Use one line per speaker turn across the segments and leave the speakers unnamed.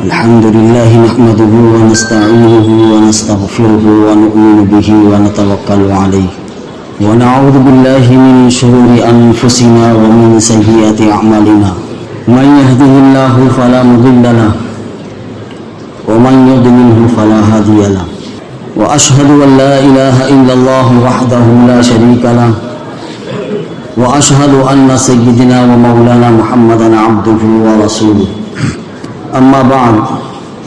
الحمد لله نحمده ونستعينه ونستغفره ونؤمن به ونتوكل عليه ونعوذ بالله من شرور أنفسنا ومن سيئات أعمالنا من يهده الله فلا مضل له ومن يضلله فلا هادي له وأشهد أن لا إله إلا الله وحده لا شريك له وأشهد أن سيدنا ومولانا محمدا عبده ورسوله أما بعد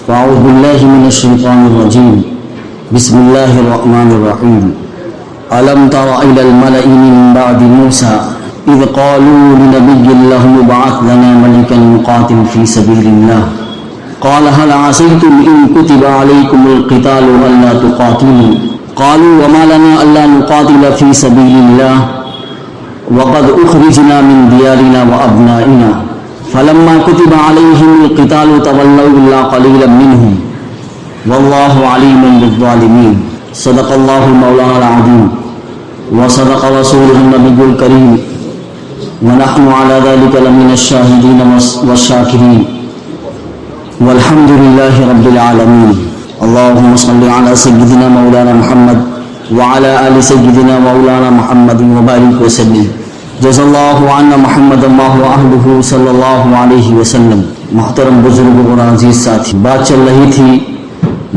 فأعوذ بالله من الشيطان الرجيم بسم الله الرحمن الرحيم ألم تر إلى الملأ من بعد موسى إذ قالوا لنبي له ابعث لنا ملكا نقاتل في سبيل الله قال هل عسيتم إن كتب عليكم القتال ألا تقاتلوا قالوا وما لنا ألا نقاتل في سبيل الله وقد أخرجنا من ديارنا وأبنائنا فلما كتب عليهم القتال تولوا إلا قليلا منهم والله عليم بالظالمين صدق الله مولانا العظيم وصدق رسوله النبي الكريم ونحن على ذلك لمن الشاهدين والشاكرين والحمد لله رب العالمين اللهم صل على سيدنا مولانا محمد وعلى آل سيدنا مولانا محمد وبارك وسلم جزا اللہ عنا محمد اللہ وآلہ صلی اللہ علیہ وسلم. محترم بزرگ اور عزیز ساتھی، بات چل رہی تھی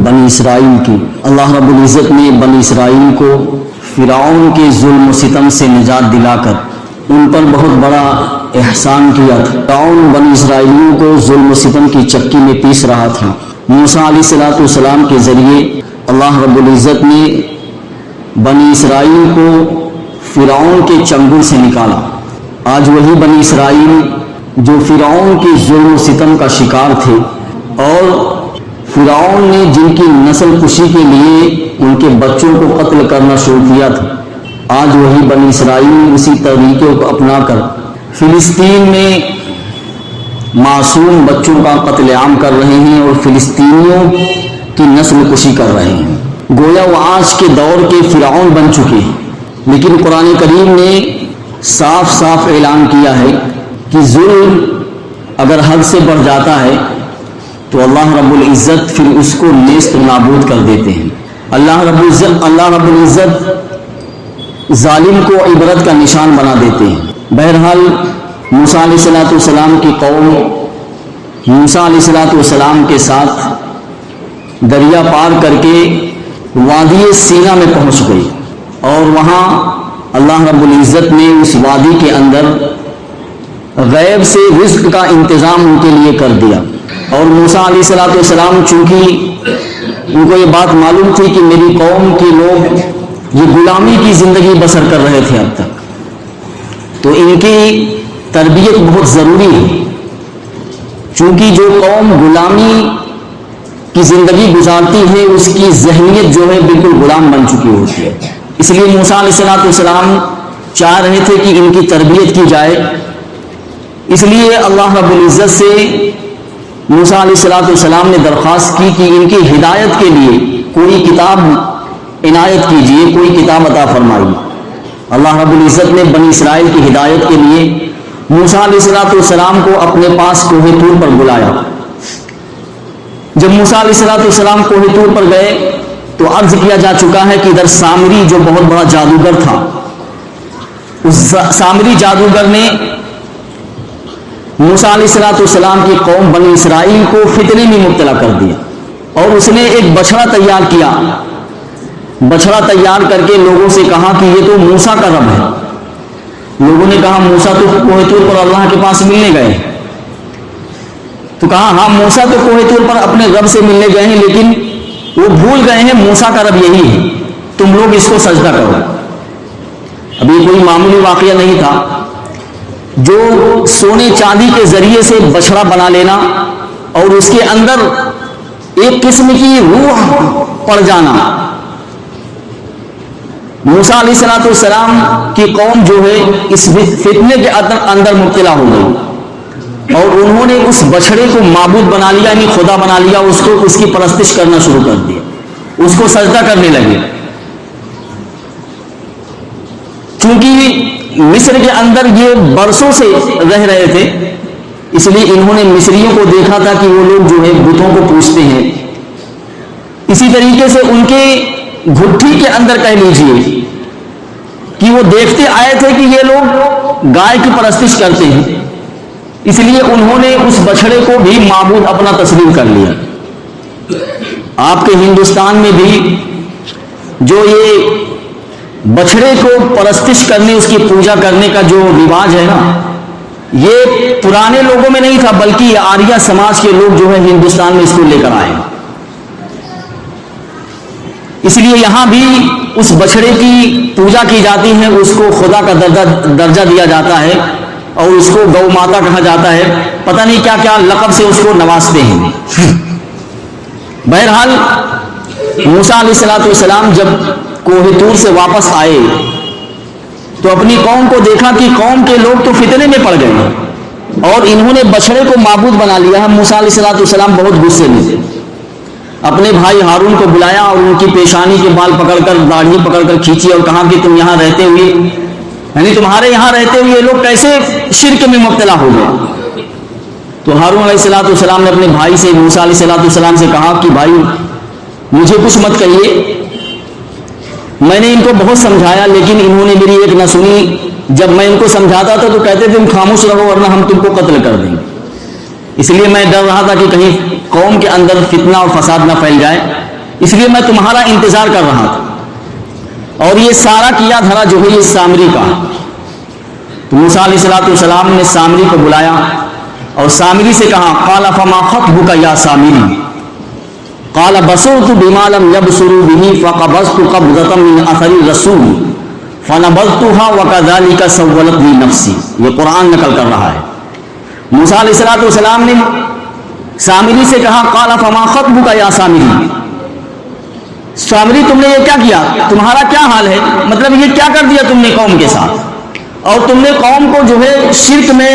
بنی اسرائیل کی. اللہ رب العزت نے بنی اسرائیل کو فرعون کے ظلم و ستم سے نجات دلا کر ان پر بہت بڑا احسان کیا تھا. فرعون بنی اسرائیلیوں کو ظلم و ستم کی چکی میں پیس رہا تھا. موسیٰ علیہ السلام کے ذریعے اللہ رب العزت نے بنی اسرائیل کو فرعون کے چنگل سے نکالا. آج وہی بنی اسرائیل جو فرعون کے ظلم و ستم کا شکار تھے اور فرعون نے جن کی نسل کشی کے لیے ان کے بچوں کو قتل کرنا شروع کیا تھا، آج وہی بنی اسرائیل اسی طریقے کو اپنا کر فلسطین میں معصوم بچوں کا قتل عام کر رہے ہیں اور فلسطینیوں کی نسل کشی کر رہے ہیں. گویا وہ آج کے دور کے فرعون بن چکے ہیں. لیکن قرآن کریم نے صاف صاف اعلان کیا ہے کہ ظلم اگر حد سے بڑھ جاتا ہے تو اللہ رب العزت پھر اس کو نیست و نابود کر دیتے ہیں. اللہ رب العزت ظالم کو عبرت کا نشان بنا دیتے ہیں. بہرحال موسیٰ علیہ السلام کی قوم موسیٰ علیہ السلام کے ساتھ دریا پار کر کے وادی سینا میں پہنچ گئی اور وہاں اللہ رب العزت نے اس وادی کے اندر غیب سے رزق کا انتظام ان کے لیے کر دیا. اور موسیٰ علیہ السلام چونکہ ان کو یہ بات معلوم تھی کہ میری قوم کے لوگ یہ غلامی کی زندگی بسر کر رہے تھے اب تک، تو ان کی تربیت بہت ضروری ہے. چونکہ جو قوم غلامی کی زندگی گزارتی ہے اس کی ذہنیت جو ہے بالکل غلام بن چکی ہوتی ہے. اس لیے موسیٰ علیہ السلام چاہ رہے تھے کہ ان کی تربیت کی جائے. اس لیے اللہ رب العزت سے موسیٰ علیہ السلام نے درخواست کی کہ ان کی ہدایت کے لیے کوئی کتاب عنایت کیجیے، کوئی کتاب عطا فرمائیے. اللہ رب العزت نے بنی اسرائیل کی ہدایت کے لیے موسیٰ علیہ السلام کو اپنے پاس کوہ طور پر بلایا. جب موسیٰ علیہ السلام کوہ طور پر گئے تو عرض کیا جا چکا ہے کہ ادھر سامری جو بہت بڑا جادوگر تھا، اس سامری جادوگر نے موسیٰ علیہ السلام کی قوم بنی اسرائیل کو فتنے میں مبتلا کر دیا اور اس نے ایک بچھڑا تیار کیا. بچھڑا تیار کر کے لوگوں سے کہا کہ یہ تو موسیٰ کا رب ہے. لوگوں نے کہا موسیٰ تو کوہ طور پر اللہ کے پاس ملنے گئے. تو کہا ہاں موسیٰ تو کوہ طور پر اپنے رب سے ملنے گئے ہیں، لیکن وہ بھول گئے ہیں موسیٰ کا رب یہی ہے، تم لوگ اس کو سجدہ کرو. اب یہ کوئی معمولی واقعہ نہیں تھا. جو سونے چاندی کے ذریعے سے بچھڑا بنا لینا اور اس کے اندر ایک قسم کی روح پڑ جانا. موسیٰ علیہ السلام کی قوم جو ہے اس فتنے کے اندر مبتلا ہو گئی اور انہوں نے اس بچھڑے کو معبود بنا لیا، یعنی خدا بنا لیا. اس کی پرستش کرنا شروع کر دیا، اس کو سجدہ کرنے لگے. چونکہ مصر کے اندر یہ برسوں سے رہ رہے تھے اس لیے انہوں نے مصریوں کو دیکھا تھا کہ وہ لوگ جو ہے بتوں کو پوجتے ہیں، اسی طریقے سے ان کے گھٹی کے اندر کہہ لیجئے کہ وہ دیکھتے آئے تھے کہ یہ لوگ گائے کی پرستش کرتے ہیں، اس لیے انہوں نے اس بچھڑے کو بھی معبود اپنا تسلیم کر لیا۔ آپ کے ہندوستان میں بھی جو یہ بچھڑے کو پرستش کرنے، اس کی پوجا کرنے کا جو رواج ہے نا، یہ پرانے لوگوں میں نہیں تھا، بلکہ یہ آریہ سماج کے لوگ جو ہے ہندوستان میں اس کو لے کر آئے۔ اس لیے یہاں بھی اس بچھڑے کی پوجا کی جاتی ہے، اس کو خدا کا درجہ دیا جاتا ہے اور اس کو گو ماتا کہا جاتا ہے، پتہ نہیں کیا کیا لقب سے اس کو نوازتے ہیں۔ بہرحال موسیٰ علیہ السلام جب کوہ طور سے واپس آئے تو اپنی قوم کو دیکھا کہ قوم کے لوگ تو فتنے میں پڑ گئے اور انہوں نے بچھڑے کو معبود بنا لیا ہے۔ موسیٰ علیہ السلام بہت غصے میں تھے، اپنے بھائی ہارون کو بلایا اور ان کی پیشانی کے بال پکڑ کر، داڑھی پکڑ کر کھینچی اور کہا کہ تم یہاں رہتے ہوئے، یعنی تمہارے یہاں رہتے ہوئے یہ لوگ کیسے شرک میں مبتلا ہو گئے؟ تو ہارون علیہ السلام نے اپنے بھائی سے، موسیٰ علیہ السلام سے کہا کہ بھائی مجھے کچھ مت کہیے، میں نے ان کو بہت سمجھایا لیکن انہوں نے میری ایک نہ سنی۔ جب میں ان کو سمجھاتا تھا تو کہتے تھے تم خاموش رہو ورنہ ہم تم کو قتل کر دیں گے، اس لیے میں ڈر رہا تھا کہ کہیں قوم کے اندر فتنہ اور فساد نہ پھیل جائے، اس لیے میں تمہارا انتظار کر رہا تھا۔ اور یہ سارا کیا دھرا جو ہے یہ سامری کا۔ تو موسیٰ علیہ السلام نے سامری کو بلایا اور سامری سے کہا قال فما خطبک یا سامری؟ قال بصرت بما لم يبصروا به فقبضت قبضة من اثر الرسول فنبذتها وكذلك سولت لي نفسي۔ یہ قرآن نقل کر رہا ہے۔ موسیٰ علیہ السلام نے سامری سے کہا قال فما خطبک یا سامری؟ سامری تم نے یہ کیا کیا، تمہارا کیا حال ہے، مطلب یہ کیا کر دیا تم نے قوم کے ساتھ، اور تم نے قوم کو جو ہے شرک میں،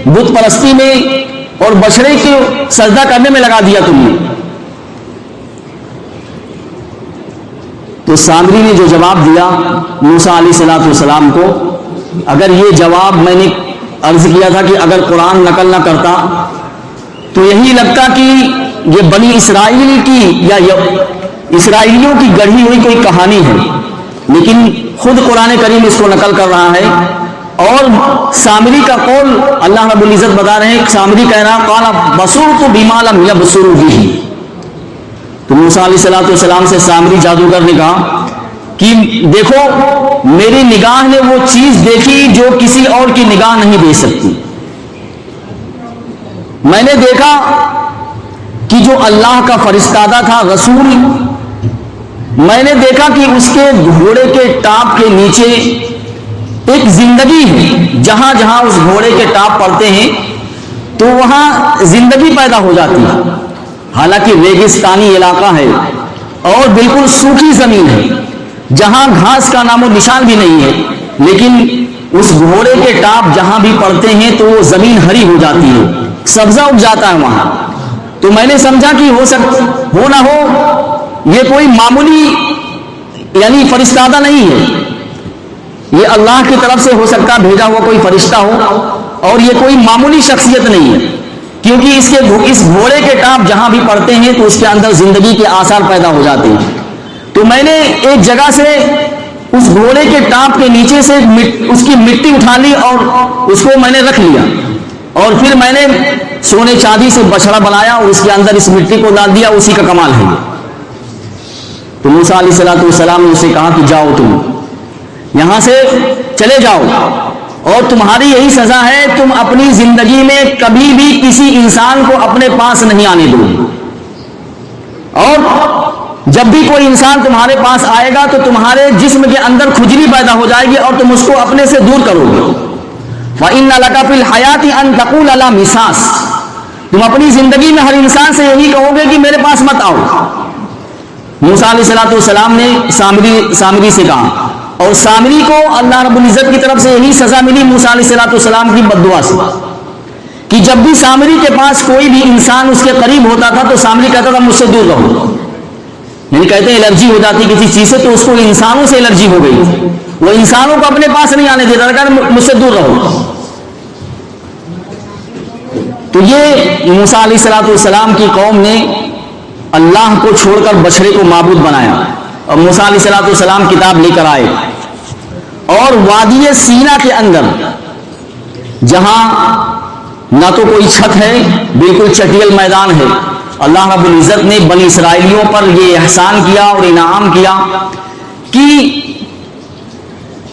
بت پرستی میں اور بچھڑے کے سجدہ کرنے میں لگا دیا تم نے۔ تو سامری نے جو جواب دیا موسیٰ علیہ السلام کو، اگر یہ جواب میں نے عرض کیا تھا کہ اگر قرآن نقل نہ کرتا تو یہی لگتا کہ یہ بنی اسرائیل کی یا اسرائیلیوں کی گڑھی ہوئی کوئی کہانی ہے، لیکن خود قرآن کریم اس کو نقل کر رہا ہے۔ اور سامری کا قول اللہ رب العزت بتا رہے ہیں، سامری کہہ رہا قال بصرت بما لم يبصروا به۔ تو موسیٰ علیہ السلام سے سامری جادوگر نے کہا کہ دیکھو میری نگاہ نے وہ چیز دیکھی جو کسی اور کی نگاہ نہیں دیکھ سکتی۔ میں نے دیکھا کہ جو اللہ کا فرستادہ تھا رسول، میں نے دیکھا کہ اس کے گھوڑے کے ٹاپ کے نیچے ایک زندگی ہے، جہاں جہاں اس گھوڑے کے ٹاپ پڑتے ہیں تو وہاں زندگی پیدا ہو جاتی ہے۔ حالانکہ ریگستانی علاقہ ہے اور بالکل سوکھی زمین ہے جہاں گھاس کا نام و نشان بھی نہیں ہے، لیکن اس گھوڑے کے ٹاپ جہاں بھی پڑتے ہیں تو وہ زمین ہری ہو جاتی ہے، سبزہ اگ جاتا ہے وہاں۔ تو میں نے سمجھا کہ ہو نہ ہو یہ کوئی معمولی یعنی فرشتہ نہیں ہے، یہ اللہ کی طرف سے ہو سکتا بھیجا ہوا کوئی فرشتہ ہو، اور یہ کوئی معمولی شخصیت نہیں ہے، کیونکہ اس گھوڑے کے ٹاپ جہاں بھی پڑتے ہیں تو اس کے اندر زندگی کے آثار پیدا ہو جاتے ہیں۔ تو میں نے ایک جگہ سے اس گھوڑے کے ٹاپ کے نیچے سے اس کی مٹی اٹھا لی اور اس کو میں نے رکھ لیا، اور پھر میں نے سونے چاندی سے بچھڑا بنایا اور اس کے اندر اس مٹی کو ڈال دیا، اسی کا کمال ہے یہ۔ تو موسیٰ علیہ السلام نے اسے کہا کہ جاؤ تم یہاں سے چلے جاؤ، اور تمہاری یہی سزا ہے، تم اپنی زندگی میں کبھی بھی کسی انسان کو اپنے پاس نہیں آنے دو، اور جب بھی کوئی انسان تمہارے پاس آئے گا تو تمہارے جسم کے اندر کھجلی پیدا ہو جائے گی اور تم اس کو اپنے سے دور کرو گے۔ وَإِنَّ لَكَ فِي الْحَيَاةِ أَن تَقُولَ لَا مِسَاسَ، تم اپنی زندگی میں ہر انسان سے یہی کہو گے کہ میرے پاس مت آؤ۔ موسیٰ علیہ السلام نے سامری سے کہا، اور سامری کو اللہ رب العزت کی طرف سے یہی سزا ملی موسیٰ علیہ السلام کی بد دعا سے، کہ جب بھی سامری کے پاس کوئی بھی انسان اس کے قریب ہوتا تھا تو سامری کہتا تھا مجھ سے دور رہو، یعنی کہتے ہیں الرجی ہو جاتی کسی چیز سے، تو اس کو انسانوں سے الرجی ہو گئی، وہ انسانوں کو اپنے پاس نہیں آنے دیتا تھا، مجھ سے دور رہو۔ تو یہ موسیٰ علیہ السلام کی قوم نے اللہ کو چھوڑ کر بچڑے کو معبود بنایا، اور موسیٰ علیہ السلام کتاب لے کر آئے، اور وادی سینا کے اندر جہاں نہ تو کوئی چھت ہے، بالکل چٹیل میدان ہے، اللہ رب العزت نے بنی اسرائیلیوں پر یہ احسان کیا اور انعام کیا کہ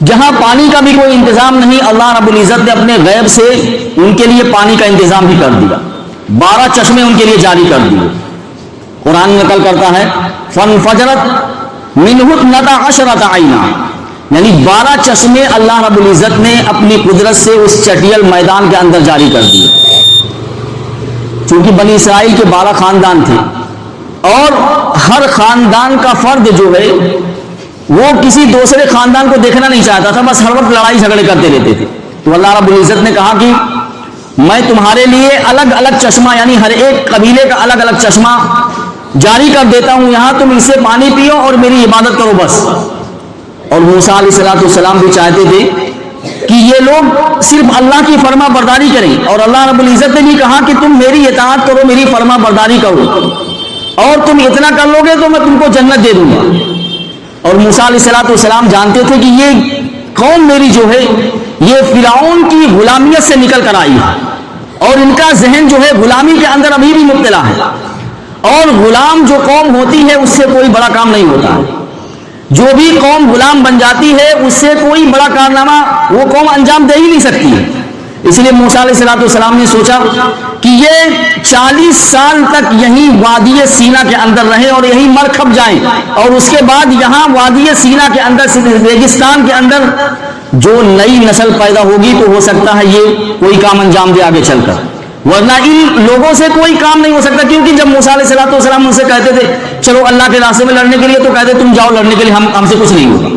جہاں پانی کا بھی کوئی انتظام نہیں، اللہ رب العزت نے اپنے غیب سے ان کے لیے پانی کا انتظام بھی کر دیا، 12 چشمے ان کے لیے جاری کر دیے۔ قرآن نقل کرتا ہے فَانْفَجَرَتْ مِنْهُ اثْنَتَا عَشْرَةَ عَيْنًا، یعنی 12 چشمے اللہ رب العزت نے اپنی قدرت سے اس چٹیل میدان کے اندر جاری کر دیے۔ چونکہ بنی اسرائیل کے 12 خاندان تھے، اور ہر خاندان کا فرد جو ہے وہ کسی دوسرے خاندان کو دیکھنا نہیں چاہتا تھا، بس ہر وقت لڑائی جھگڑے کرتے رہتے تھے۔ تو اللہ رب العزت نے کہا کہ میں تمہارے لیے الگ الگ چشمہ، یعنی ہر ایک قبیلے کا الگ الگ چشمہ جاری کر دیتا ہوں، یہاں تم اس سے پانی پیو اور میری عبادت کرو بس۔ اور موسیٰ علیہ السلام بھی چاہتے تھے کہ یہ لوگ صرف اللہ کی فرما برداری کریں، اور اللہ رب العزت نے بھی کہا کہ تم میری اطاعت کرو، میری فرما برداری کرو، اور تم اتنا کر لو گے تو میں تم کو جنت دے دوں گا۔ اور موسیٰ علیہ السلام جانتے تھے کہ یہ قوم میری جو ہے یہ فرعون کی غلامیت سے نکل کر آئی ہے، اور ان کا ذہن جو ہے غلامی کے اندر ابھی بھی مبتلا ہے، اور غلام جو قوم ہوتی ہے اس سے کوئی بڑا کام نہیں ہوتا ہے، جو بھی قوم غلام بن جاتی ہے اس سے کوئی بڑا کارنامہ وہ قوم انجام دے ہی نہیں سکتی ہے۔ اس لیے موسیٰ علیہ السلام نے سوچا کہ یہ 40 سال تک یہیں وادی سینا کے اندر رہے اور یہیں مر کھپ جائیں، اور اس کے بعد یہاں وادی سینا کے اندر ریگستان کے اندر جو نئی نسل پیدا ہوگی تو ہو سکتا ہے یہ کوئی کام انجام دے آگے چل کر، ورنہ ان لوگوں سے کوئی کام نہیں ہو سکتا۔ کیونکہ جب موسیٰ علیہ السلام ان سے کہتے تھے چلو اللہ کے راستے میں لڑنے کے لیے، تو کہتے تم جاؤ لڑنے کے لیے، ہم سے کچھ نہیں ہوگا۔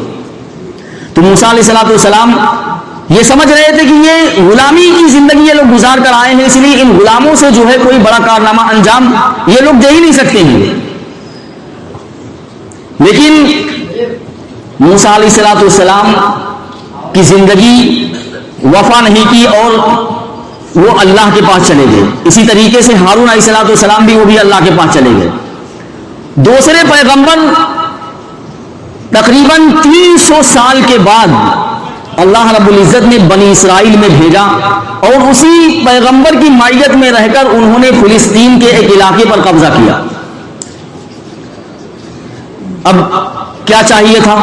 تو موسیٰ علیہ السلام یہ سمجھ رہے تھے کہ یہ غلامی کی زندگی یہ لوگ گزار کر آئے ہیں، اس لیے ان غلاموں سے جو ہے کوئی بڑا کارنامہ انجام یہ لوگ دے ہی نہیں سکتے ہیں۔ لیکن موسیٰ علیہ السلام کی زندگی وفا نہیں کی اور وہ اللہ کے پاس چلے گئے۔ اسی طریقے سے ہارون علیہ السلام بھی وہ بھی اللہ کے پاس چلے گئے۔ دوسرے پیغمبر تقریباً 300 سال کے بعد اللہ رب العزت نے بنی اسرائیل میں بھیجا، اور اسی پیغمبر کی معیت میں رہ کر انہوں نے فلسطین کے ایک علاقے پر قبضہ کیا۔ اب کیا چاہیے تھا؟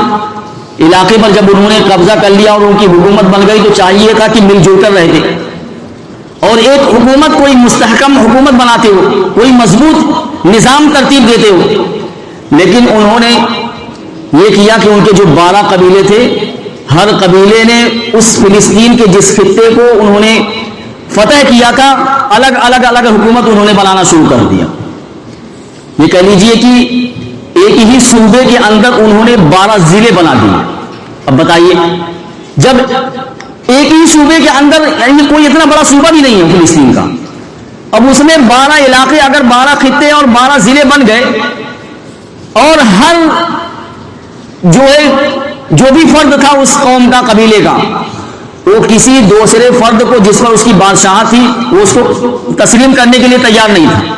علاقے پر جب انہوں نے قبضہ کر لیا اور ان کی حکومت بن گئی تو چاہیے تھا کہ مل جل کر رہتے اور ایک حکومت کوئی مستحکم حکومت بناتے ہو، کوئی مضبوط نظام ترتیب دیتے ہو۔ لیکن انہوں نے یہ کیا کہ ان کے جو 12 قبیلے تھے، ہر قبیلے نے اس فلسطین کے جس خطے کو انہوں نے فتح کیا تھا الگ الگ حکومت انہوں نے بنانا شروع کر دیا۔ یہ کہہ لیجئے کہ ایک ہی صوبے کے اندر انہوں نے 12 ضلع بنا دیے۔ اب بتائیے، جب ایک ہی صوبے کے اندر، یعنی کوئی اتنا بڑا صوبہ بھی نہیں ہے فلسطین کا، اب اس میں 12 علاقے، اگر 12 خطے اور 12 ضلع بن گئے، اور ہر جو بھی فرد تھا اس قوم کا، قبیلے کا، وہ کسی دوسرے فرد کو جس پر اس کی بادشاہت تھی وہ اس کو تسلیم کرنے کے لیے تیار نہیں تھا،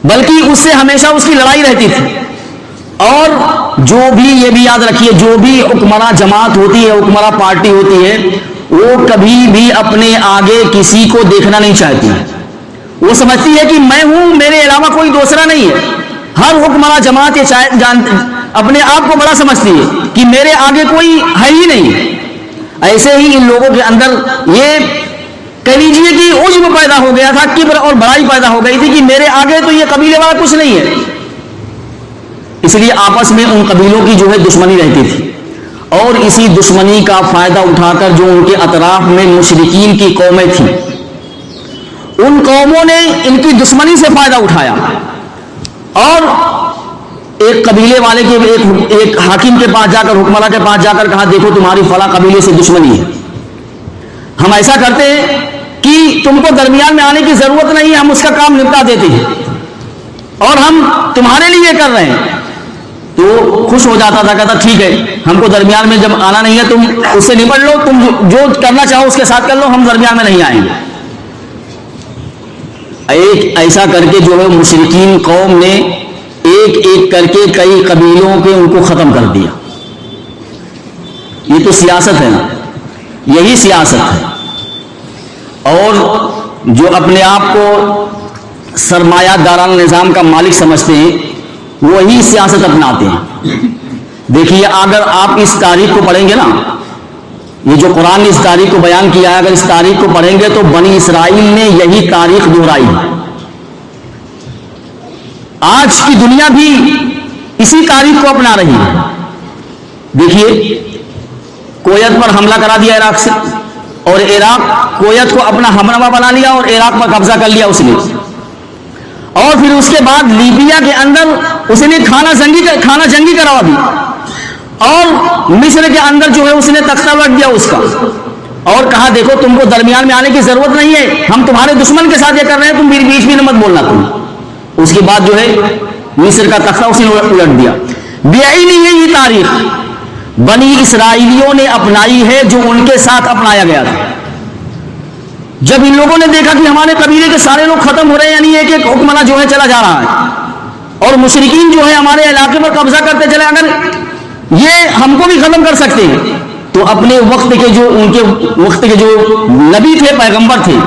بلکہ اس سے ہمیشہ اس کی لڑائی رہتی تھی۔ اور جو بھی، یہ بھی یاد رکھیے، جو بھی حکمراں جماعت ہوتی ہے، حکمراں پارٹی ہوتی ہے، وہ کبھی بھی اپنے آگے کسی کو دیکھنا نہیں چاہتی ہے۔ وہ سمجھتی ہے کہ میں ہوں، میرے علاوہ کوئی دوسرا نہیں ہے۔ ہر حکمراں جماعت یہ اپنے آپ کو بڑا سمجھتی ہے کہ میرے آگے کوئی ہے ہی نہیں۔ ایسے ہی ان لوگوں کے اندر یہ کہہ لیجیے کہ عجب پیدا ہو گیا تھا، کبر اور بڑائی پیدا ہو گئی تھی کہ میرے آگے تو یہ قبیلے والا کچھ نہیں ہے۔ اس لیے آپس میں ان قبیلوں کی جو ہے دشمنی رہتی تھی، اور اسی دشمنی کا فائدہ اٹھا کر جو ان کے اطراف میں مشرکین کی قومیں تھیں، ان قوموں نے ان کی دشمنی سے فائدہ اٹھایا، اور ایک قبیلے والے کے ایک حاکم کے پاس جا کر، حکمراں کے پاس جا کر کہا دیکھو تمہاری فلاں قبیلے سے دشمنی ہے، ہم ایسا کرتے ہیں کہ تم کو درمیان میں آنے کی ضرورت نہیں ہے، ہم اس کا کام نپٹا دیتے ہیں اور ہم تمہارے لیے کر رہے ہیں۔ تو خوش ہو جاتا تھا، کہتا ٹھیک ہے، ہم کو درمیان میں جب آنا نہیں ہے، تم اس سے نپٹ لو، تم جو کرنا چاہو اس کے ساتھ کر لو، ہم درمیان میں نہیں آئیں گے۔ ایک ایسا کر کے جو ہے مشرکین قوم نے ایک ایک کر کے کئی قبیلوں کے ان کو ختم کر دیا. یہ تو سیاست ہے نا, یہی سیاست ہے. اور جو اپنے آپ کو سرمایہ دارانہ نظام کا مالک سمجھتے ہیں وہی سیاست اپناتے ہیں. دیکھیے اگر آپ اس تاریخ کو پڑھیں گے نا, یہ جو قرآن نے اس تاریخ کو بیان کیا ہے, اگر اس تاریخ کو پڑھیں گے تو بنی اسرائیل نے یہی تاریخ دہرائی. آج کی دنیا بھی اسی تاریخ کو اپنا رہی ہے. دیکھیے کویت پر حملہ کرا دیا عراق سے, اور عراق کویت کو اپنا ہمنوا بنا لیا اور عراق پر قبضہ کر لیا اس نے. اور پھر اس کے بعد لیبیا کے اندر اس نے کھانا جنگی کروا دی, اور مصر کے اندر جو ہے اس نے تختہ لٹ دیا اس کا, اور کہا دیکھو تم کو درمیان میں آنے کی ضرورت نہیں ہے, ہم تمہارے دشمن کے ساتھ یہ کر رہے ہیں, تم بیچ میں مت بولنا تم. اس کے بعد جو ہے مصر کا تختہ اس نے الٹ دیا. بیائی نہیں ہے یہ تاریخ بنی اسرائیلیوں نے اپنائی ہے, جو ان کے ساتھ اپنایا گیا تھا. جب ان لوگوں نے دیکھا کہ ہمارے قبیلے کے سارے لوگ ختم ہو رہے ہیں, یعنی ایک ایک حکمراں جو ہے چلا جا رہا ہے, اور مشرکین جو ہے ہمارے علاقے پر قبضہ کرتے چلے, اگر یہ ہم کو بھی ختم کر سکتے ہیں, تو اپنے وقت کے جو ان کے وقت کے جو نبی تھے, پیغمبر تھے,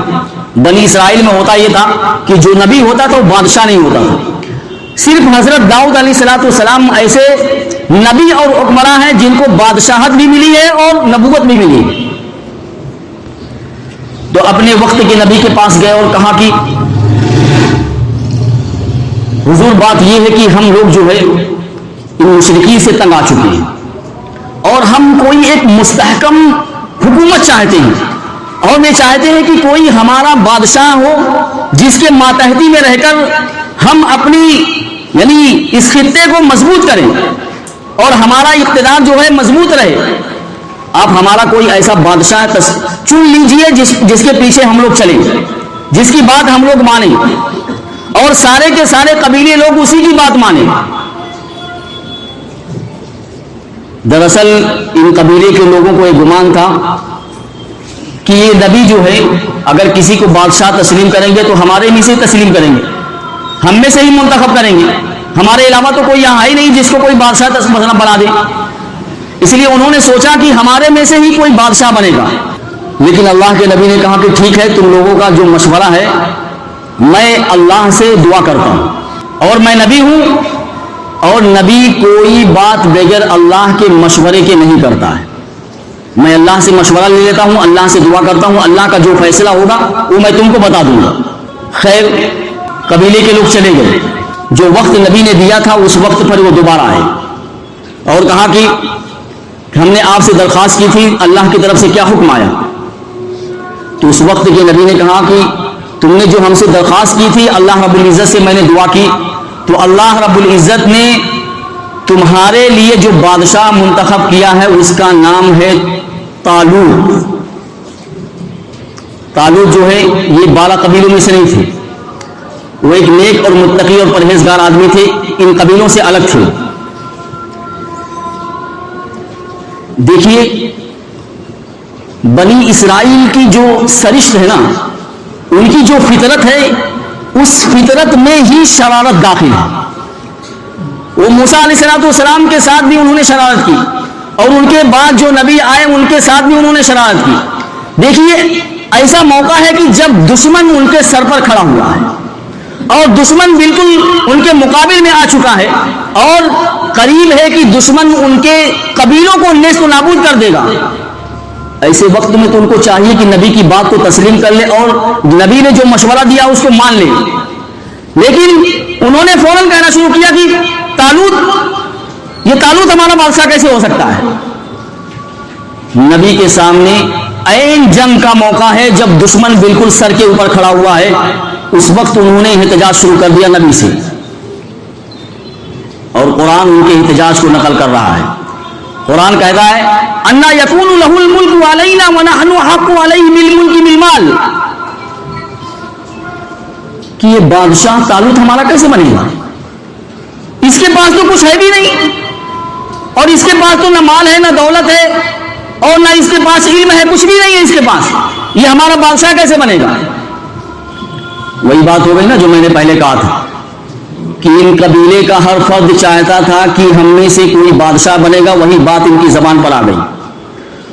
بنی اسرائیل میں ہوتا یہ تھا کہ جو نبی ہوتا تھا وہ بادشاہ نہیں ہوتا تھا. صرف حضرت داؤد علیہ السلام ایسے نبی اور حکمراں ہیں جن کو بادشاہت بھی ملی ہے اور نبوت بھی ملی ہے. تو اپنے وقت کے نبی کے پاس گئے اور کہا کہ حضور بات یہ ہے کہ ہم لوگ جو ہے ان مشرکین سے تنگ آ چکے ہیں, اور ہم کوئی ایک مستحکم حکومت چاہتے ہیں, اور یہ چاہتے ہیں کہ کوئی ہمارا بادشاہ ہو جس کے ماتحتی میں رہ کر ہم اپنی یعنی اس خطے کو مضبوط کریں اور ہمارا اقتدار جو ہے مضبوط رہے. آپ ہمارا کوئی ایسا بادشاہ چن لیجئے جس کے پیچھے ہم لوگ چلیں, جس کی بات ہم لوگ مانیں, اور سارے کے سارے قبیلے لوگ اسی کی بات مانیں. دراصل ان قبیلے کے لوگوں کو ایک گمان تھا کہ یہ نبی جو ہے اگر کسی کو بادشاہ تسلیم کریں گے تو ہمارے میں سے تسلیم کریں گے, ہم میں سے ہی منتخب کریں گے, ہمارے علاوہ تو کوئی یہاں ہی نہیں جس کو کوئی بادشاہ بنا دے. اس لیے انہوں نے سوچا کہ ہمارے میں سے ہی کوئی بادشاہ بنے گا. لیکن اللہ کے نبی نے کہا کہ ٹھیک ہے, تم لوگوں کا جو مشورہ ہے میں اللہ سے دعا کرتا ہوں, اور میں نبی ہوں, اور نبی کوئی بات بغیر اللہ کے مشورے کے نہیں کرتا ہے. میں اللہ سے مشورہ لے لیتا ہوں, اللہ سے دعا کرتا ہوں, اللہ کا جو فیصلہ ہوگا وہ میں تم کو بتا دوں گا. خیر قبیلے کے لوگ چلے گئے. جو وقت نبی نے دیا تھا اس وقت پر وہ دوبارہ آئے اور کہا کہ ہم نے آپ سے درخواست کی تھی, اللہ کی طرف سے کیا حکم آیا؟ تو اس وقت کے نبی نے کہا کہ تم نے جو ہم سے درخواست کی تھی اللہ رب العزت سے میں نے دعا کی, تو اللہ رب العزت نے تمہارے لیے جو بادشاہ منتخب کیا ہے اس کا نام ہے طالوت. طالوت جو ہے یہ 12 قبیلوں میں سے نہیں تھے, وہ ایک نیک اور متقی اور پرہیزگار آدمی تھے, ان قبیلوں سے الگ تھے. دیکھیے بنی اسرائیل کی جو سرشت ہے نا, ان کی جو فطرت ہے اس فطرت میں ہی شرارت داخل ہے. وہ موسیٰ علیہ السلام کے ساتھ بھی انہوں نے شرارت کی, اور ان کے بعد جو نبی آئے ان کے ساتھ بھی انہوں نے شرارت کی. دیکھیے ایسا موقع ہے کہ جب دشمن ان کے سر پر کھڑا ہوا ہے اور دشمن بالکل ان کے مقابل میں آ چکا ہے, اور قریب ہے کہ دشمن ان کے قبیلوں کو نیست و نابود کر دے گا. ایسے وقت میں تو ان کو چاہیے کہ نبی کی بات کو تسلیم کر لے اور نبی نے جو مشورہ دیا اس کو مان لے. لیکن انہوں نے فوراً کہنا شروع کیا کہ یہ طالوت ہمارا بادشاہ کیسے ہو سکتا ہے؟ نبی کے سامنے عین جنگ کا موقع ہے, جب دشمن بالکل سر کے اوپر کھڑا ہوا ہے, اس وقت انہوں نے احتجاج شروع کر دیا نبی سے, اور قرآن ان کے احتجاج کو نقل کر رہا ہے. قرآن کہتا ہے انا یکون لہ الملک علینا ونحن احق علیہ بالملک بالمال, کہ یہ بادشاہ طالوت ہمارا کیسے بنے گا؟ اس کے پاس تو کچھ ہے بھی نہیں, اور اس کے پاس تو نہ مال ہے نہ دولت ہے, اور نہ اس کے پاس علم ہے, کچھ بھی نہیں ہے اس کے پاس, یہ ہمارا بادشاہ کیسے بنے گا؟ وہی بات ہو گئی نا جو میں نے پہلے کہا تھا کہ ان قبیلے کا ہر فرد چاہتا تھا کہ ہم میں سے کوئی بادشاہ بنے گا، وہی بات ان کی زبان پر آ گئی،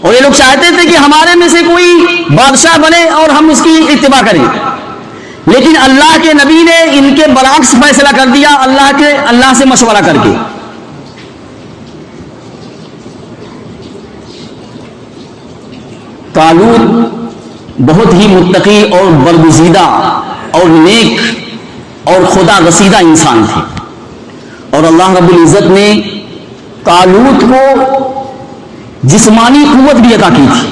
اور یہ لوگ چاہتے تھے کہ ہمارے میں سے کوئی بادشاہ بنے اور ہم اس کی اتباع کریں، لیکن اللہ کے نبی نے ان کے برعکس فیصلہ کر دیا، اللہ سے مشورہ کر کے۔ طالوت بہت ہی متقی اور برگزیدہ اور نیک اور خدا رسیدہ انسان تھے، اور اللہ رب العزت نے طالوت کو جسمانی قوت بھی عطا کی تھی،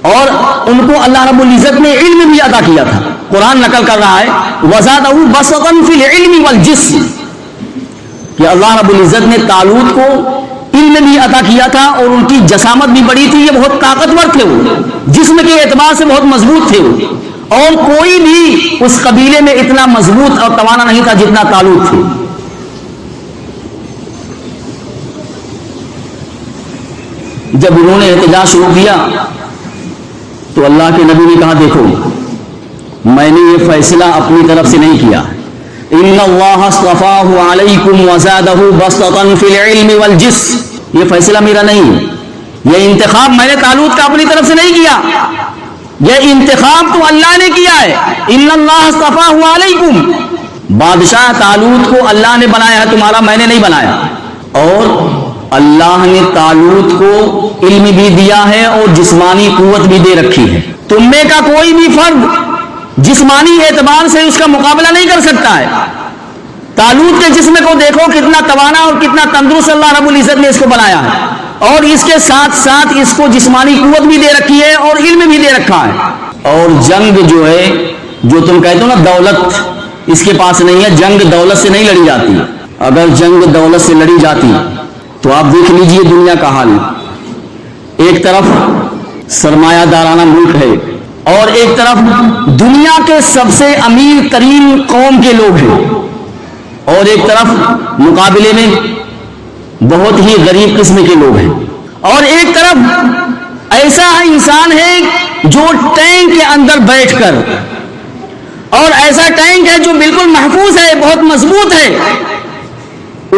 اور ان کو اللہ رب العزت نے علم بھی عطا کیا تھا۔ قرآن نقل کر رہا ہے وَزَادَهُ بَسْطًا فِي الْعِلْمِ وَالْجِسْمِ، کہ اللہ رب العزت نے طالوت کو علم بھی عطا کیا تھا، اور ان کی جسامت بھی بڑی تھی، یہ بہت طاقتور تھے، وہ جسم کے اعتبار سے بہت مضبوط تھے وہ، اور کوئی بھی اس قبیلے میں اتنا مضبوط اور توانا نہیں تھا جتنا طالوت تھے۔ جب انہوں نے احتجاج شروع کیا تو اللہ کے نبی نے کہا دیکھو میں نے یہ فیصلہ اپنی طرف سے نہیں کیا، ان اللہ اصطفاہ علیکم وزادہ بسطا فی العلم والجسم، یہ فیصلہ میرا نہیں ہے، یہ انتخاب میں نے طالوت کا اپنی طرف سے نہیں کیا، یہ انتخاب تو اللہ نے کیا ہے۔ ان اللہ اصطفاہ علیکم، بادشاہ طالوت کو اللہ نے بنایا ہے تمہارا، میں نے نہیں بنایا، اور اللہ نے طالوت کو علم بھی دیا ہے اور جسمانی قوت بھی دے رکھی ہے، تم میں کا کوئی بھی فرد جسمانی اعتبار سے اس کا مقابلہ نہیں کر سکتا ہے۔ طالوت کے جسم کو دیکھو کتنا توانا اور کتنا تندرست اللہ رب العزت نے اس کو بنایا ہے، اور اس کے ساتھ ساتھ اس کو جسمانی قوت بھی دے رکھی ہے اور علم بھی دے رکھا ہے۔ اور جنگ جو ہے، جو تم کہتے ہو نا دولت اس کے پاس نہیں ہے، جنگ دولت سے نہیں لڑی جاتی، اگر جنگ دولت سے لڑی جاتی تو آپ دیکھ لیجئے دنیا کا حال، ایک طرف سرمایہ دارانہ ملک ہے اور ایک طرف دنیا کے سب سے امیر ترین قوم کے لوگ ہیں، اور ایک طرف مقابلے میں بہت ہی غریب قسم کے لوگ ہیں، اور ایک طرف ایسا انسان ہے جو ٹینک کے اندر بیٹھ کر، اور ایسا ٹینک ہے جو بالکل محفوظ ہے، بہت مضبوط ہے،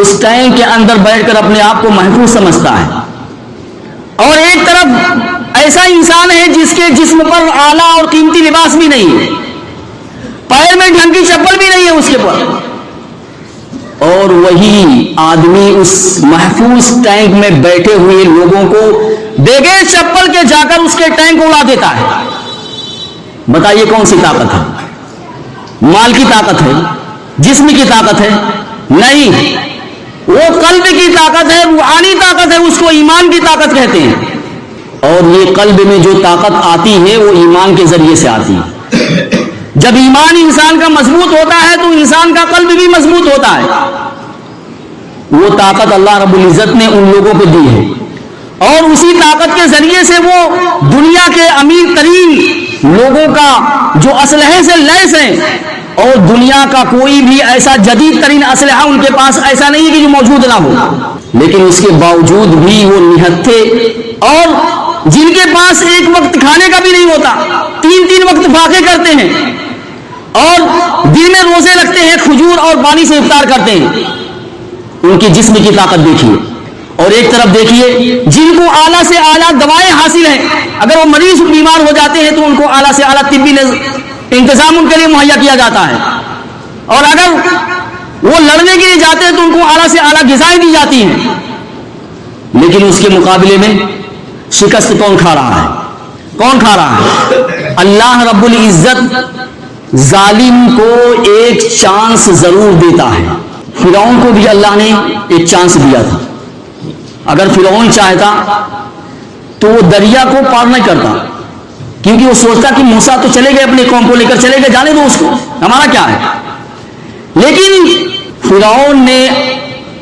اس ٹینک کے اندر بیٹھ کر اپنے آپ کو محفوظ سمجھتا ہے، اور ایک طرف ایسا انسان ہے جس کے جسم پر اعلیٰ اور قیمتی لباس بھی نہیں ہے، پیر میں ڈھنگ کی چپل بھی نہیں ہے اس کے پر، اور وہی آدمی اس محفوظ ٹینک میں بیٹھے ہوئے لوگوں کو بغیر چپل کے جا کر اس کے ٹینک کو اڑا دیتا ہے۔ بتائیے کون سی طاقت ہے؟ مال کی طاقت ہے؟ جسم کی طاقت ہے؟ نہیں، وہ قلب کی طاقت ہے، روحانی طاقت ہے، اس کو ایمان کی طاقت کہتے ہیں، اور یہ قلب میں جو طاقت آتی ہے وہ ایمان کے ذریعے سے آتی ہے۔ جب ایمان انسان کا مضبوط ہوتا ہے تو انسان کا قلب بھی مضبوط ہوتا ہے، وہ طاقت اللہ رب العزت نے ان لوگوں کو دی ہے، اور اسی طاقت کے ذریعے سے وہ دنیا کے امیر ترین لوگوں کا جو اسلحے سے لیس ہیں، اور دنیا کا کوئی بھی ایسا جدید ترین اسلحہ ان کے پاس ایسا نہیں ہے کہ جو موجود نہ ہو، لیکن اس کے باوجود بھی وہ نہتھے، اور جن کے پاس ایک وقت کھانے کا بھی نہیں ہوتا، 3 وقت فاقے کرتے ہیں، اور دن میں روزے رکھتے ہیں، کھجور اور پانی سے افطار کرتے ہیں، ان کی جسم کی طاقت دیکھیے۔ اور ایک طرف دیکھیے جن کو اعلیٰ سے اعلیٰ دوائیں حاصل ہیں، اگر وہ مریض بیمار ہو جاتے ہیں تو ان کو اعلیٰ سے اعلیٰ طبی انتظام ان کے لیے مہیا کیا جاتا ہے، اور اگر وہ لڑنے کے لیے جاتے ہیں تو ان کو اعلیٰ سے اعلیٰ غذائیں دی جاتی ہیں، لیکن اس کے مقابلے میں شکست کون کھا رہا ہے؟ کون کھا رہا ہے؟ اللہ رب العزت ظالم کو ایک چانس ضرور دیتا ہے۔ فرعون کو بھی اللہ نے ایک چانس دیا تھا، اگر فرعون چاہتا تو وہ دریا کو پار نہیں کرتا، کیونکہ وہ سوچتا کہ موسیٰ تو چلے گئے اپنے قوم کو لے کر، چلے گئے، جانے دو اس کو، ہمارا کیا ہے۔ لیکن فرعون نے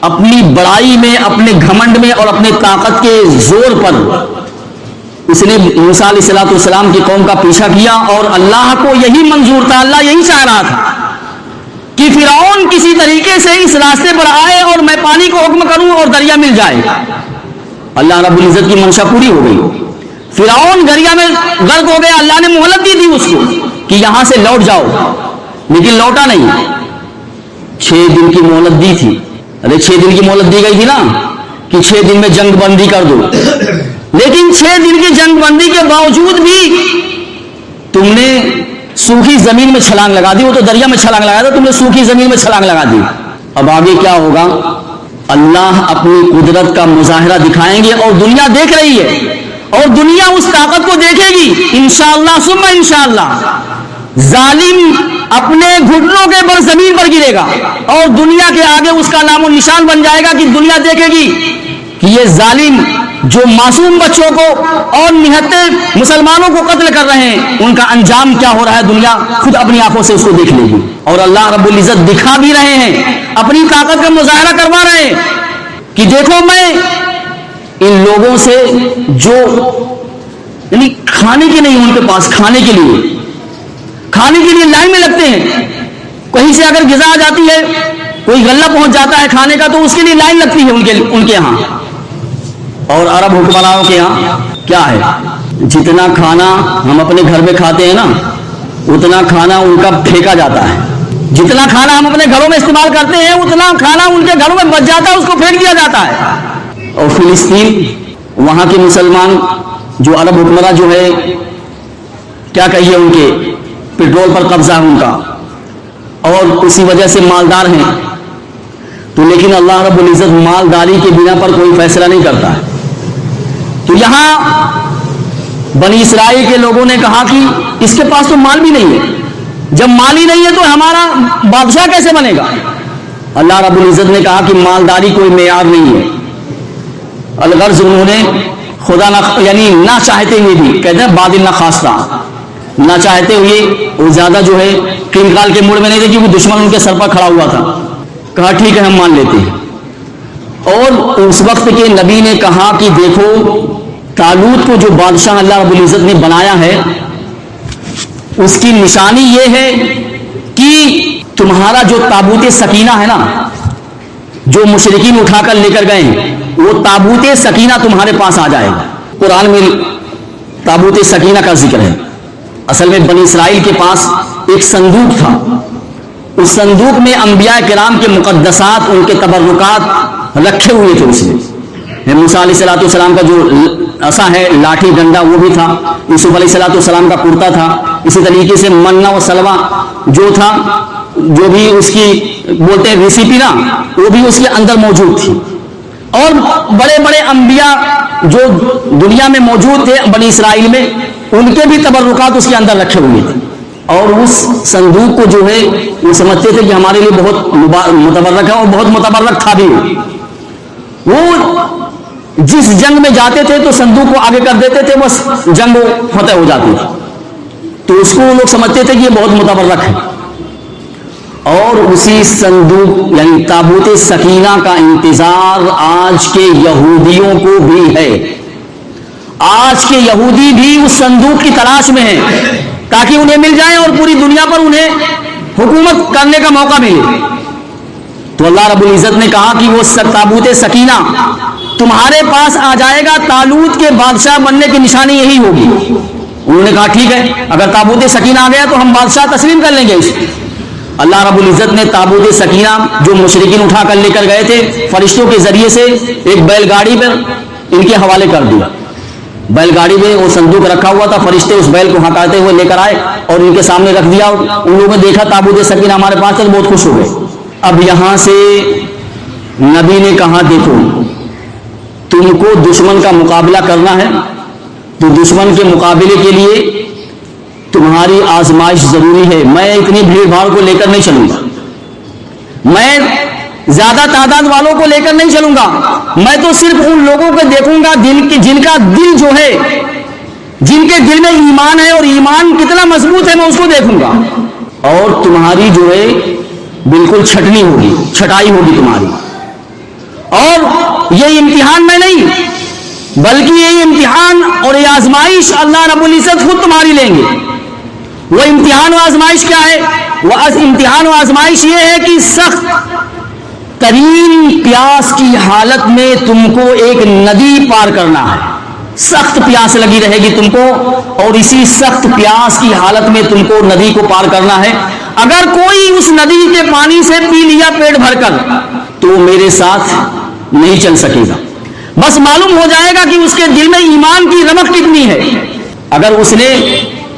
اپنی بڑائی میں، اپنے گھمنڈ میں اور اپنے طاقت کے زور پر اس نے موسیٰ علیہ السلام کی قوم کا پیچھا کیا، اور اللہ کو یہی منظور تھا، اللہ یہی چاہ رہا تھا کہ فرعون کسی طریقے سے اس راستے پر آئے اور میں پانی کو حکم کروں اور دریا مل جائے۔ اللہ رب العزت کی منشا پوری ہو گئی، فرعون دریا میں غرق ہو گیا، اللہ نے مہلت دی تھی اس کو کہ یہاں سے لوٹ جاؤ، لیکن لوٹا نہیں. 6 دن کی مہلت دی تھی. ارے 6 دن کی مہلت دی گئی تھی نا کہ 6 دن میں جنگ بندی کر دو، لیکن 6 دن کی جنگ بندی کے باوجود بھی تم نے سوکھی زمین میں چھلانگ لگا دی. وہ تو دریا میں چھلانگ لگا تھا، تم نے سوکھی زمین میں چھلانگ لگا دی. اب آگے کیا ہوگا؟ اللہ اپنی قدرت کا مظاہرہ دکھائیں گے اور دنیا دیکھ رہی ہے، اور دنیا اس طاقت کو دیکھے گی. انشاءاللہ ثم انشاءاللہ ظالم اپنے گھٹنوں کے بل زمین پر گرے گا، اور دنیا کے آگے اس کا نام و نشان بن جائے گا کہ دنیا دیکھے گی کہ یہ ظالم جو معصوم بچوں کو اور نہتے مسلمانوں کو قتل کر رہے ہیں، ان کا انجام کیا ہو رہا ہے دنیا خود اپنی آنکھوں سے اس کو دیکھ لے گی. اور اللہ رب العزت دکھا بھی رہے ہیں، اپنی طاقت کا مظاہرہ کروا رہے ہیں کہ دیکھو میں ان لوگوں سے جو یعنی کھانے کے نہیں، ان کے پاس کھانے کے لیے لائن میں لگتے ہیں. کہیں سے اگر غذا آ جاتی ہے، کوئی غلہ پہنچ جاتا ہے کھانے کا، تو اس کے لیے لائن لگتی ہے ان کے یہاں. اور عرب حکمرانوں کے یہاں کیا ہے؟ جتنا کھانا ہم اپنے گھر میں کھاتے ہیں نا، اتنا کھانا ان کا پھینکا جاتا ہے. جتنا کھانا ہم اپنے گھروں میں استعمال کرتے ہیں، اتنا کھانا ان کے گھروں میں بچ جاتا ہے، اس کو پھینک دیا جاتا ہے. اور فلسطین، وہاں کے مسلمان جو عرب حکمراں جو ہے، کیا کہیے، ان کے پیٹرول پر قبضہ ہے ان کا، اور اسی وجہ سے مالدار ہیں. تو لیکن اللہ رب العزت مالداری کے بنا پر کوئی فیصلہ نہیں کرتا ہے. تو یہاں بنی اسرائیل کے لوگوں نے کہا کہ اس کے پاس تو مال بھی نہیں ہے، جب مال ہی نہیں ہے تو ہمارا بادشاہ کیسے بنے گا؟ اللہ رب العزت نے کہا کہ مالداری کوئی معیار نہیں ہے. الغرض انہوں نے خدا یعنی نہ چاہتے ہوئے بھی، کہتے ہیں بادل نہ خواستہ، نہ چاہتے ہوئے وہ زیادہ جو ہے قتال کے موڑ میں نہیں تھے، کیونکہ دشمن ان کے سر پر کھڑا ہوا تھا. کہا ٹھیک ہے ہم مان لیتے ہیں. اور اس وقت کے نبی نے کہا کہ دیکھو طالوت کو جو بادشاہ اللہ رب العزت نے بنایا ہے، اس کی نشانی یہ ہے کہ تمہارا جو تابوت سکینہ ہے نا، جو مشرکین اٹھا کر لے کر گئے، وہ تابوت سکینہ تمہارے پاس آ جائے گا. قرآن میں تابوت سکینہ کا ذکر ہے. اصل میں بنی اسرائیل کے پاس ایک صندوق تھا، اس صندوق میں انبیاء کرام کے مقدسات، ان کے تبرکات رکھے ہوئے تھے. اس میں موسیٰ علیہ السلام کا جو عصا ہے، لاٹھی ڈنڈا، وہ بھی تھا. یوسف علیہ السلام کا کرتا تھا. اسی طریقے سے منہ و سلوہ جو تھا، جو بھی اس کی بولتے ہیں ریسیپی نا، وہ بھی اس کے اندر موجود تھی. اور بڑے بڑے انبیاء جو دنیا میں موجود تھے بنی اسرائیل میں، ان کے بھی تبرکات اس کے اندر رکھے ہوئے تھے. اور اس صندوق کو جو ہے وہ سمجھتے تھے کہ ہمارے لیے بہت متبرک ہے، اور بہت متبرک تھا بھی. وہ جس جنگ میں جاتے تھے تو صندوق کو آگے کر دیتے تھے، بس جنگ فتح ہو جاتی تھی. تو اس کو وہ لوگ سمجھتے تھے کہ یہ بہت متبرک ہے. اور اسی صندوق یعنی تابوت سکینہ کا انتظار آج کے یہودیوں کو بھی ہے. آج کے یہودی بھی اس صندوق کی تلاش میں ہیں تاکہ انہیں مل جائے اور پوری دنیا پر انہیں حکومت کرنے کا موقع ملے. تو اللہ رب العزت نے کہا کہ وہ تابوت سکینہ تمہارے پاس آ جائے گا، طالوت کے بادشاہ بننے کی نشانی یہی ہوگی. انہوں نے کہا ٹھیک ہے، اگر تابوت سکینہ آ گیا تو ہم بادشاہ تسلیم کر لیں گے اس کو. اللہ رب العزت نے تابوت سکینہ جو مشرکین اٹھا کر لے کر گئے تھے، فرشتوں کے ذریعے سے ایک بیل گاڑی پر ان کے حوالے کر دیا. بیل گاڑی میں وہ صندوق رکھا ہوا تھا، فرشتے اس بیل کو ہکاتے ہوئے لے کر آئے اور ان کے سامنے رکھ دیا. ان لوگوں نے دیکھا تابوت سکینہ ہمارے پاس ہے، بہت خوش ہو گئے. اب یہاں سے نبی نے کہا دیکھو تم کو دشمن کا مقابلہ کرنا ہے تو دشمن کے مقابلے کے لیے تمہاری آزمائش ضروری ہے. میں اتنی بھیڑ بھاڑ کو لے کر نہیں چلوں گا، میں زیادہ تعداد والوں کو لے کر نہیں چلوں گا. میں تو صرف ان لوگوں کو دیکھوں گا جن کا دل جو ہے، جن کے دل میں ایمان ہے اور ایمان کتنا مضبوط ہے، میں اس کو دیکھوں گا. اور تمہاری جو ہے بالکل چھٹنی ہوگی، چھٹائی ہوگی تمہاری. اور یہ امتحان میں نہیں بلکہ یہ امتحان اور یہ آزمائش اللہ رب العزت خود تمہاری لیں گے. وہ امتحان و آزمائش کیا ہے؟ وہ امتحان و آزمائش یہ ہے کہ سخت ترین پیاس کی حالت میں تم کو ایک ندی پار کرنا ہے. سخت پیاس لگی رہے گی تم کو، اور اسی سخت پیاس کی حالت میں تم کو ندی کو پار کرنا ہے. اگر کوئی اس ندی کے پانی سے پی لیا پیٹ بھر کر تو میرے ساتھ نہیں چل سکے گا. بس معلوم ہو جائے گا کہ اس کے دل میں ایمان کی رمق کتنی ہے. اگر اس نے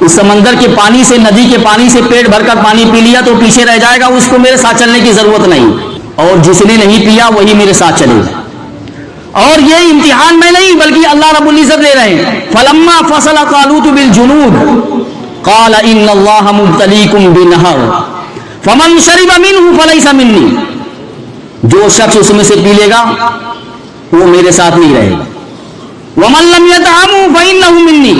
اس سمندر کے پانی سے، ندی کے پانی سے پیٹ بھر کر پانی پی لیا تو پیچھے رہ جائے گا، اس کو میرے ساتھ چلنے کی ضرورت نہیں. اور جس نے نہیں پیا وہی میرے ساتھ چلے گا. اور یہ امتحان میں نہیں بلکہ اللہ رب العزت لے رہے ہیں. فلما فصل طالوت بالجنود قال ان اللہ مبتلیکم بنہر فمن شرب منہ فلیس منی. جو شخص اس میں سے پی لے گا وہ میرے ساتھ نہیں رہے گا. ومن لم یطعمہ فانہ منی.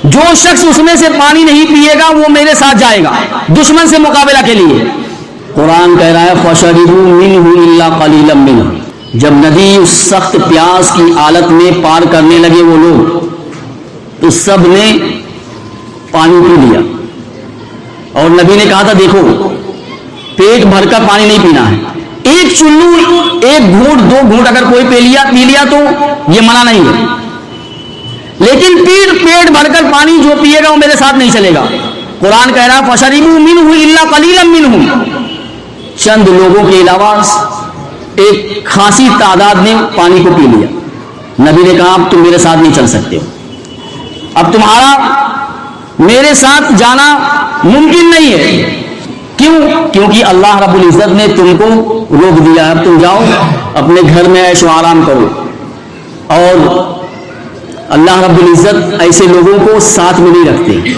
جو شخص اس میں سے پانی نہیں پیے گا وہ میرے ساتھ جائے گا دشمن سے مقابلہ کے لیے. قرآن کہہ رہا ہے فشربوا منہ الا قلیلا منہ. جب ندی اس سخت پیاس کی حالت میں پار کرنے لگے وہ لوگ تو سب نے پانی پی لیا. اور نبی نے کہا تھا دیکھو پیٹ بھر کر پانی نہیں پینا ہے. ایک چلو، ایک گھونٹ، 2 گھونٹ اگر کوئی پی لیا تو یہ منع نہیں ہے، لیکن پیٹ بھر کر پانی جو پیے گا وہ میرے ساتھ نہیں چلے گا. قرآن کہہ رہا ہے فشربوا منہ الا قلیلا منہم. چند لوگوں کے علاوہ ایک خاصی تعداد نے پانی کو پی لیا. نبی نے کہا اب تم میرے ساتھ نہیں چل سکتے ہو، اب تمہارا میرے ساتھ جانا ممکن نہیں ہے. کیوں؟ کیونکہ اللہ رب العزت نے تم کو روک دیا. اب تم جاؤ اپنے گھر میں عیش و آرام کرو. اور اللہ رب العزت ایسے لوگوں کو ساتھ میں نہیں رکھتے.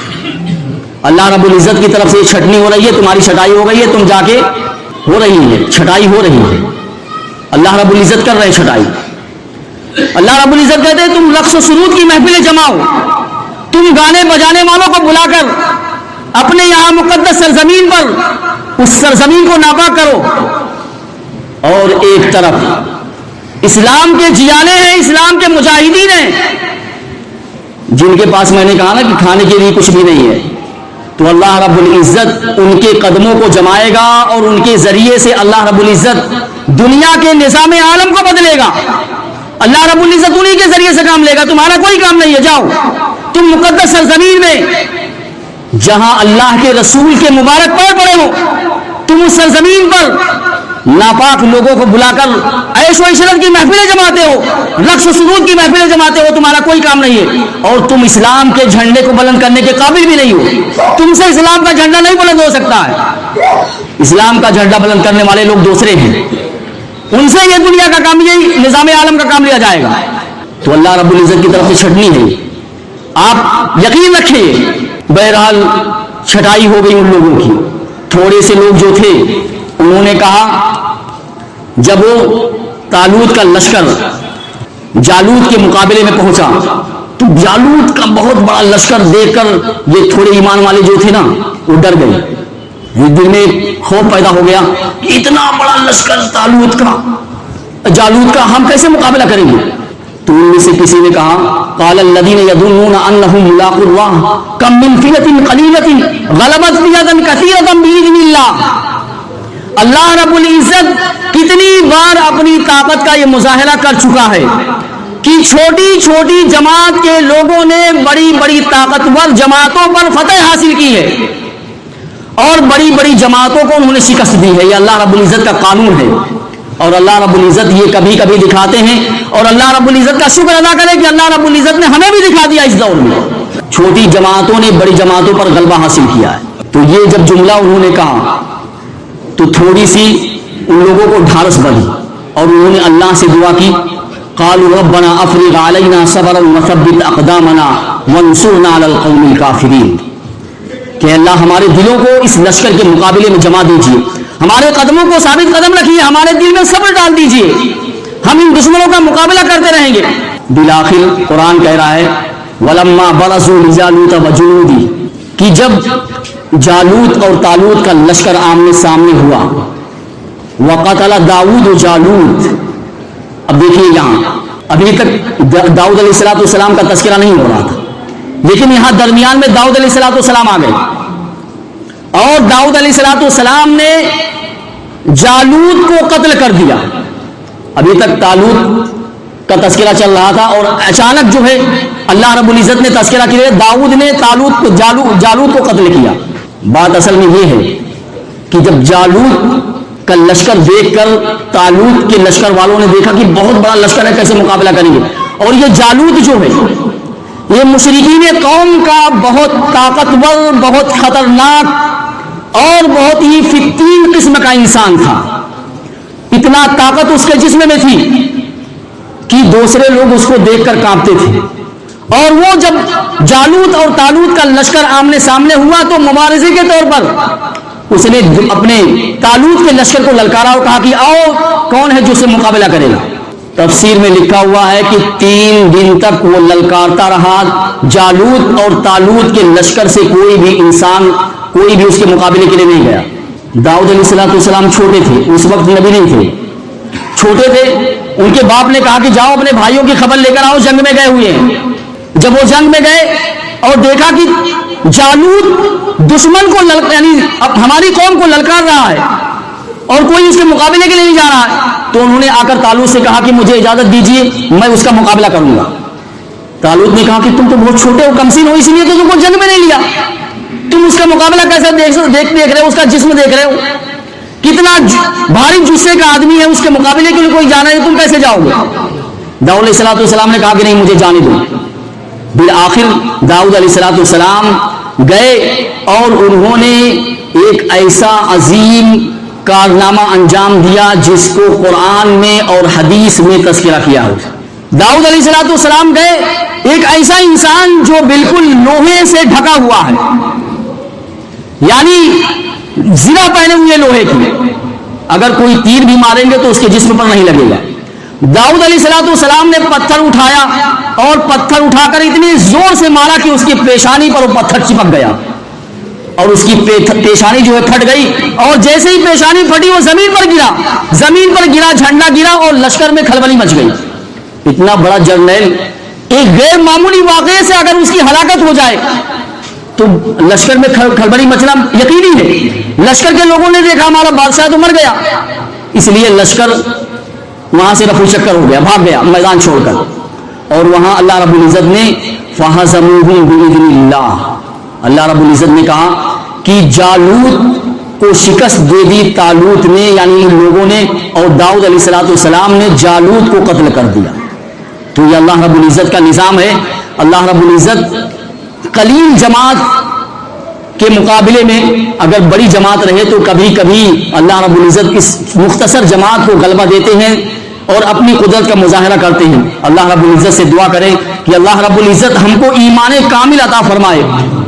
اللہ رب العزت کی طرف سے چھٹنی ہو رہی ہے، تمہاری چھٹائی ہو گئی ہے، تم جا کے ہو رہی ہے چھٹائی ہو رہی ہے. اللہ رب العزت کر رہے چھٹائی. اللہ رب العزت کہتے ہیں تم رقص و سرود کی محفلیں جماؤ، تم گانے بجانے والوں کو بلا کر اپنے یہاں مقدس سرزمین پر اس سرزمین کو ناپاک کرو. اور ایک طرف اسلام کے جیانے ہیں، اسلام کے مجاہدین ہیں جن کے پاس میں نے کہا نا کہ کھانے کے لیے کچھ بھی نہیں ہے، تو اللہ رب العزت ان کے قدموں کو جمائے گا اور ان کے ذریعے سے اللہ رب العزت دنیا کے نظام عالم کو بدلے گا. اللہ رب العزت انہی کے ذریعے سے کام لے گا، تمہارا کوئی کام نہیں ہے. جاؤ تم مقدس سرزمین میں جہاں اللہ کے رسول کے مبارک پیر پڑے ہو، تم اس سرزمین پر ناپاک لوگوں کو بلا کر عیش و عشرت کی محفلیں جماتے ہو، رقص و سرود کی محفلیں جماتے ہو. تمہارا کوئی کام نہیں ہے، اور تم اسلام کے جھنڈے کو بلند کرنے کے قابل بھی نہیں ہو. تم سے اسلام کا جھنڈا نہیں بلند ہو سکتا ہے. اسلام کا جھنڈا بلند کرنے والے لوگ دوسرے ہیں، ان سے یہ دنیا کا کام، یہ نظام عالم کا کام لیا جائے گا. تو اللہ رب العزت کی طرف سے چھٹنی ہے. آپ یقین رکھیں بہرحال چھٹائی ہو گئی ان لوگوں کی. تھوڑے سے لوگ جو تھے انہوں نے کہا، جب وہ طالوت کا لشکر جالوت کے مقابلے میں پہنچا تو جالوت کا بہت بڑا لشکر دیکھ کر یہ تھوڑے ایمان والے جو تھے نا وہ ڈر گئے. دل میں خوف پیدا ہو گیا کہ اتنا بڑا لشکر طالوت کا، جالوت کا، ہم کیسے مقابلہ کریں گے؟ تو ان میں سے کسی نے کہا قال الذين يظنون انهم ملاقو الله كم من فئة قليلة غلبت فئة كثيرة بإذن الله. اللہ رب العزت کتنی بار اپنی طاقت کا یہ مظاہرہ کر چکا ہے کہ چھوٹی چھوٹی جماعت کے لوگوں نے بڑی بڑی طاقتور جماعتوں پر فتح حاصل کی ہے اور بڑی بڑی جماعتوں کو انہوں نے شکست دی ہے. یہ اللہ رب العزت کا قانون ہے. اور اللہ رب العزت یہ کبھی کبھی دکھاتے ہیں، اور اللہ رب العزت کا شکر ادا کرے کہ اللہ رب العزت نے ہمیں بھی دکھا دیا اس دور میں. چھوٹی جماعتوں نے بڑی جماعتوں پر غلبہ حاصل کیا ہے. تو یہ جب جملہ انہوں نے کہا تو تھوڑی سی ان لوگوں کو ڈھارس بڑھی اور انہوں نے اللہ سے دعا کی. قالوا ربنا افرغ علينا صبرا وثبت اقدامنا وانصرنا على القوم الكافرين. کہ اللہ ہمارے دلوں کو اس لشکر کے مقابلے میں جما دیجیے، ہمارے قدموں کو ثابت قدم رکھیے، ہمارے دل میں صبر ڈال دیجیے، ہم ان دشمنوں کا مقابلہ کرتے رہیں گے. بالآخر قرآن کہہ رہا ہے ولما برزوا لجالوت وجنودی، کہ جب جالوت اور طالوت کا لشکر آمنے سامنے ہوا. وقتل داؤد جالوت. اب دیکھیے یہاں ابھی تک داؤد علیہ السلام کا تذکرہ نہیں ہو رہا تھا، لیکن یہاں درمیان میں داؤد علیہ السلام آ گئے اور داؤد علیہ السلام نے جالوت کو قتل کر دیا. ابھی تک طالوت کا تذکرہ چل رہا تھا، اور اچانک جو ہے اللہ رب العزت نے تذکرہ کیا داؤد نے جالوت کو قتل کیا۔ بات اصل میں یہ ہے کہ جب جالوت کا لشکر دیکھ کر طالوت کے لشکر والوں نے دیکھا کہ بہت بڑا لشکر ہے، کیسے مقابلہ کریں گے، اور یہ جالوت جو ہے یہ مشرکین قوم کا بہت طاقتور، بہت خطرناک اور بہت ہی فتین قسم کا انسان تھا۔ اتنا طاقت اس کے جسم میں تھی کہ دوسرے لوگ اس کو دیکھ کر کانپتے تھے، اور وہ جب جالوت اور طالوت کا لشکر آمنے سامنے ہوا تو مبارزے کے طور پر اس نے اپنے طالوت کے لشکر کو للکارا اور کہا کہ آؤ، کون ہے جو اس سے مقابلہ کرے گا۔ تفسیر میں لکھا ہوا ہے کہ 3 دن تک وہ للکارتا رہا، جالوت اور طالوت کے لشکر سے کوئی بھی انسان، کوئی بھی اس کے مقابلے کے لیے نہیں گیا۔ داؤد علیہ السلام چھوٹے تھے، اس وقت نبی نہیں تھے، چھوٹے تھے۔ ان کے باپ نے کہا کہ جاؤ اپنے بھائیوں کی خبر لے کر آؤ، جنگ میں گئے ہوئے ہیں۔ جب وہ جنگ میں گئے اور دیکھا کہ جالوت دشمن کو یعنی ہماری قوم کو للکار رہا ہے اور کوئی اس کے مقابلے کے لیے نہیں جا رہا ہے، تو انہوں نے آ کر طالوت سے کہا کہ مجھے اجازت دیجیے، میں اس کا مقابلہ کروں گا۔ طالوت نے کہا کہ تم تو بہت چھوٹے ہو، کمسین ہو، اس لیے تو تم کو جنگ میں نہیں لیا، تم اس کا مقابلہ کیسے دیکھ رہے ہو، اس کا جسم دیکھ رہے ہو، کتنا بھاری جسے کا آدمی ہے، اس کے مقابلے کے لیے کوئی جانا ہے، تم کیسے جاؤ گے؟ داؤد علیہ السلام نے کہا کہ نہیں، مجھے جانے دو۔ بالآخر داؤد علیہ السلام گئے اور انہوں نے ایک ایسا عظیم کارنامہ انجام دیا جس کو قرآن میں اور حدیث میں تذکرہ کیا ہو۔ داؤد علیہ السلام گئے، ایک ایسا انسان جو بالکل لوہے سے ڈھکا ہوا ہے، یعنی زرہ پہنے ہوئے لوہے کی، اگر کوئی تیر بھی ماریں گے تو اس کے جسم پر نہیں لگے گا۔ داؤد علیہ السلام نے پتھر اٹھایا اور پتھر اٹھا کر اتنی زور سے مارا کہ اس کی پیشانی پر وہ پتھر چپک گیا اور اس کی پیشانی جو ہے پھٹ گئی، اور جیسے ہی پیشانی پھٹی وہ زمین پر گرا، جھنڈا گرا اور لشکر میں کھلبلی مچ گئی۔ اتنا بڑا جرنیل ایک غیر معمولی واقعے سے اگر اس کی ہلاکت ہو جائے تو لشکر میں کھلبلی مچنا یقینی ہے۔ لشکر کے لوگوں نے دیکھا ہمارا بادشاہ تو مر گیا، اس لیے لشکر وہاں سے رفو چکر ہو گیا، بھاگ گیا میدان چھوڑ کر، اور وہاں اللہ رب العزت نے فَهَزَمُوهُمْ بِإِذْنِ اللَّهِ، اللہ رب العزت نے کہا کہ جالوت کو شکست دے دی طالوت نے، یعنی ان لوگوں نے، اور داؤد علیہ السلام نے جالوت کو قتل کر دیا۔ تو یہ اللہ رب العزت کا نظام ہے۔ اللہ رب العزت قلیل جماعت کے مقابلے میں اگر بڑی جماعت رہے تو کبھی کبھی اللہ رب العزت اس مختصر جماعت کو غلبہ دیتے ہیں اور اپنی قدرت کا مظاہرہ کرتے ہیں۔ اللہ رب العزت سے دعا کریں کہ اللہ رب العزت ہم کو ایمان کامل عطا فرمائے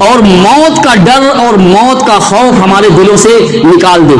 اور موت کا ڈر اور موت کا خوف ہمارے دلوں سے نکال دے۔